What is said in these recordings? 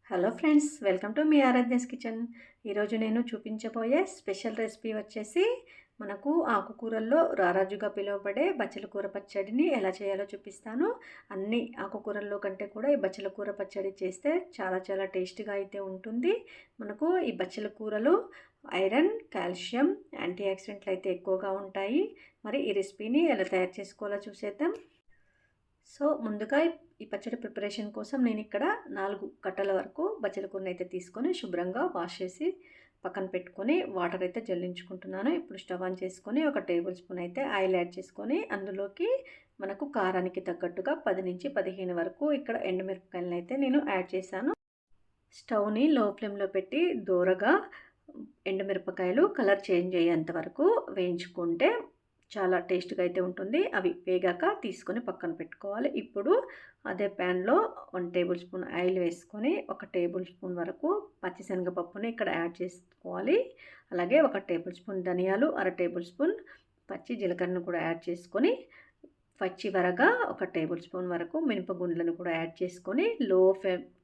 Hello friends, welcome to మీ Aradhya's kitchen. ఈరోజు నేను చూపించబోయే స్పెషల్ రెసిపీ వచ్చేసి మనకు ఆకుకూరల్లో రారాజుగా పిలువబడే బచ్చల కూర పచ్చడిని ఎలా చేయాలో చూపిస్తాను. అన్ని ఆకుకూరల్లో కంటే కూడా ఈ బచ్చల కూర పచ్చడి చేస్తే చాలా చాలా టేస్టీగా అయితే ఉంటుంది. మనకు ఈ బచ్చల కూరలో ఐరన్, కాల్షియం, యాంటీ ఆక్సిడెంట్లు అయితే ఎక్కువగా ఉంటాయి. మరి ఈ రెసిపీని ఎలా తయారు చేసుకోవాలో చూసేద్దాం. సో ముందుగా ఈ పచ్చడి ప్రిపరేషన్ కోసం నేను ఇక్కడ 4 కట్టల వరకు బచ్చల కూరని అయితే తీసుకొని శుభ్రంగా వాష్ చేసి పక్కన పెట్టుకొని వాటర్ అయితే జల్లించుకుంటున్నాను. ఇప్పుడు స్టవ్ ఆన్ చేసుకొని ఒక టేబుల్ స్పూన్ అయితే ఆయిల్ యాడ్ చేసుకొని అందులోకి మనకు కారానికి తగ్గట్టుగా 10 నుంచి 15 వరకు ఇక్కడ ఎండుమిరపకాయలను అయితే నేను యాడ్ చేశాను. స్టవ్ని లో ఫ్లేమ్లో పెట్టి దూరగా ఎండుమిరపకాయలు కలర్ చేంజ్ అయ్యేంత వరకు వేయించుకుంటే చాలా టేస్ట్గా అయితే ఉంటుంది. అవి వేగాక తీసుకొని పక్కన పెట్టుకోవాలి. ఇప్పుడు అదే ప్యాన్లో 1 టేబుల్ స్పూన్ ఆయిల్ వేసుకొని 1 టేబుల్ స్పూన్ వరకు పచ్చిశనగపప్పుని ఇక్కడ యాడ్ చేసుకోవాలి. అలాగే 1 టేబుల్ స్పూన్ ధనియాలు, 1/2 టేబుల్ స్పూన్ పచ్చి జీలకర్రను కూడా యాడ్ చేసుకొని పచ్చి వరగా 1 టేబుల్ స్పూన్ వరకు మినపగుండ్లను కూడా యాడ్ చేసుకొని లో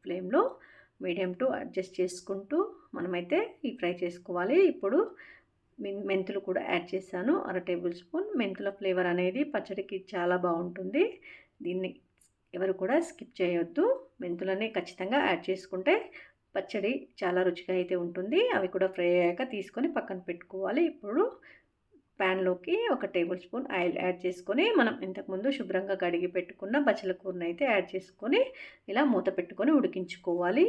ఫ్లేమ్లో మీడియం టు అడ్జస్ట్ చేసుకుంటూ మనమైతే ఈ ఫ్రై చేసుకోవాలి. ఇప్పుడు మెంతులు కూడా యాడ్ చేశాను. 1/2 టేబుల్ స్పూన్ మెంతుల ఫ్లేవర్ అనేది పచ్చడికి చాలా బాగుంటుంది. దీన్ని ఎవరు కూడా స్కిప్ చేయొద్దు. మెంతులని ఖచ్చితంగా యాడ్ చేసుకుంటే పచ్చడి చాలా రుచిగా అయితే ఉంటుంది. అవి కూడా ఫ్రై అయ్యాక తీసుకొని పక్కన పెట్టుకోవాలి. ఇప్పుడు ప్యాన్లోకి 1 టేబుల్ స్పూన్ ఆయిల్ యాడ్ చేసుకొని మనం ఇంతకుముందు శుభ్రంగా కడిగి పెట్టుకున్న బచ్చల కూరని అయితే యాడ్ చేసుకొని ఇలా మూత పెట్టుకొని ఉడికించుకోవాలి.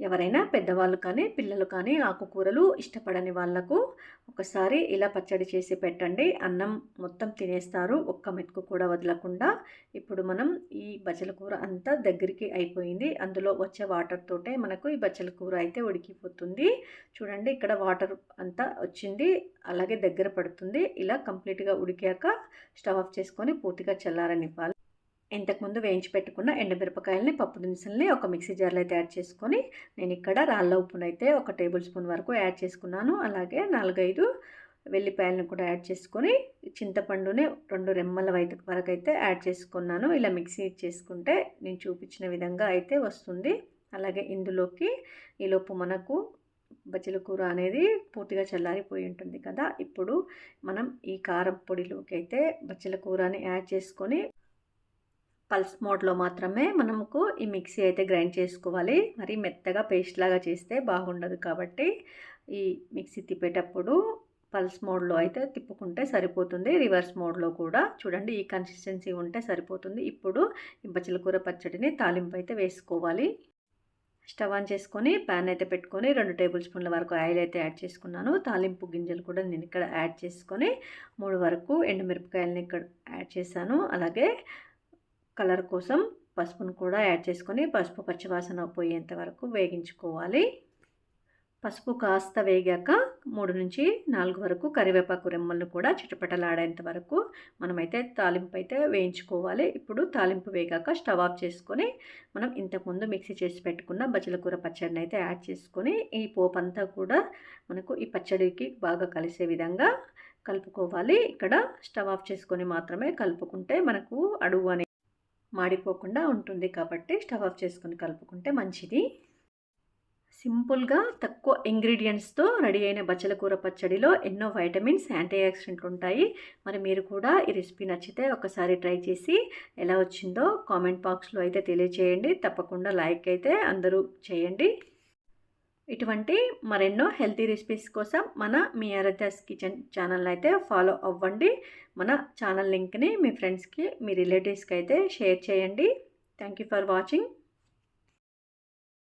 ఎవరైనా పెద్దవాళ్ళు కానీ పిల్లలు కానీ ఆకుకూరలు ఇష్టపడని వాళ్లకు ఒకసారి ఇలా పచ్చడి చేసి పెట్టండి. అన్నం మొత్తం తినేస్తారు, ఒక్క మెతుకు కూడా వదలకుండా. ఇప్పుడు మనం ఈ బచ్చల కూర అంతా దగ్గరికి అయిపోయింది. అందులో వచ్చే వాటర్ తోటే మనకు ఈ బచ్చల కూర అయితే ఉడికిపోతుంది. చూడండి, ఇక్కడ వాటర్ అంతా వచ్చింది, అలాగే దగ్గర పడుతుంది. ఇలా కంప్లీట్గా ఉడికాక స్టవ్ ఆఫ్ చేసుకొని పూర్తిగా చల్లారనివ్వాలి. ఇంతకుముందు వేయించి పెట్టుకున్న ఎండుమిరపకాయలని, పప్పు దినుసుల్ని ఒక మిక్సీ జార్లో అయితే యాడ్ చేసుకొని నేను ఇక్కడ రాళ్ళ ఉప్పును అయితే 1 టేబుల్ స్పూన్ వరకు యాడ్ చేసుకున్నాను. అలాగే 4-5 వెల్లిపాయలను కూడా యాడ్ చేసుకొని చింతపండుని 2 రెమ్మల వరకు అయితే యాడ్ చేసుకున్నాను. ఇలా మిక్సీ చేసుకుంటే నేను చూపించిన విధంగా అయితే వస్తుంది. అలాగే ఇందులోకి ఈలోపు మనకు బచ్చల కూర అనేది పూర్తిగా చల్లారిపోయి ఉంటుంది కదా. ఇప్పుడు మనం ఈ కారం పొడిలోకి అయితే బచ్చల కూరని యాడ్ చేసుకొని పల్స్ మోడ్లో మాత్రమే మనకు ఈ మిక్సీ అయితే గ్రైండ్ చేసుకోవాలి. మరి మెత్తగా పేస్ట్ లాగా చేస్తే బాగుండదు. కాబట్టి ఈ మిక్సీ తిప్పేటప్పుడు పల్స్ మోడ్లో అయితే తిప్పుకుంటే సరిపోతుంది. రివర్స్ మోడ్లో కూడా చూడండి, ఈ కన్సిస్టెన్సీ ఉంటే సరిపోతుంది. ఇప్పుడు ఈ బచ్చల కూర పచ్చడిని తాలింపు అయితే వేసుకోవాలి. స్టవ్ ఆన్ చేసుకొని ప్యాన్ అయితే పెట్టుకొని 2 టేబుల్ స్పూన్ల వరకు ఆయిల్ అయితే యాడ్ చేసుకున్నాను. తాలింపు గింజలు కూడా నేను ఇక్కడ యాడ్ చేసుకొని 3 వరకు ఎండుమిరపకాయలని ఇక్కడ యాడ్ చేశాను. అలాగే కలర్ కోసం పసుపును కూడా యాడ్ చేసుకొని పసుపు పచ్చివాసన పోయేంత వరకు వేగించుకోవాలి. పసుపు కాస్త వేగాక 3 నుంచి 4 వరకు కరివేపాకు రెమ్మలను కూడా చిటపటలాడేంత వరకు మనమైతే తాలింపు అయితే వేయించుకోవాలి. ఇప్పుడు తాలింపు వేగాక స్టవ్ ఆఫ్ చేసుకొని మనం ఇంతకుముందు మిక్సీ చేసి పెట్టుకున్న బచ్చల కూర పచ్చడిని అయితే యాడ్ చేసుకొని ఈ పోపు అంతా కూడా మనకు ఈ పచ్చడికి బాగా కలిసే విధంగా కలుపుకోవాలి. ఇక్కడ స్టవ్ ఆఫ్ చేసుకొని మాత్రమే కలుపుకుంటే మనకు అడుగు అనేది మాడిపోకుండా ఉంటుంది. కాబట్టి స్టవ్ ఆఫ్ చేసుకొని కలుపుకుంటే మంచిది. సింపుల్గా తక్కువ ఇంగ్రీడియంట్స్తో రెడీ అయిన బచ్చల కూర పచ్చడిలో ఎన్నో వైటమిన్స్, యాంటీ ఆక్సిడెంట్లు ఉంటాయి. మరి మీరు కూడా ఈ రెసిపీ నచ్చితే ఒకసారి ట్రై చేసి ఎలా వచ్చిందో కామెంట్ బాక్స్లో అయితే తెలియచేయండి. తప్పకుండా లైక్ అయితే అందరూ చేయండి. ఇటువంటి మరెన్నో హెల్తీ రెసిపీస్ కోసం మన మీ ఆరాధ్యాస్ కిచెన్ ఛానల్ అయితే ఫాలో అవ్వండి. మన ఛానల్ లింక్ని మీ ఫ్రెండ్స్కి, మీ రిలేటివ్స్కి అయితే షేర్ చేయండి. Thank you for watching.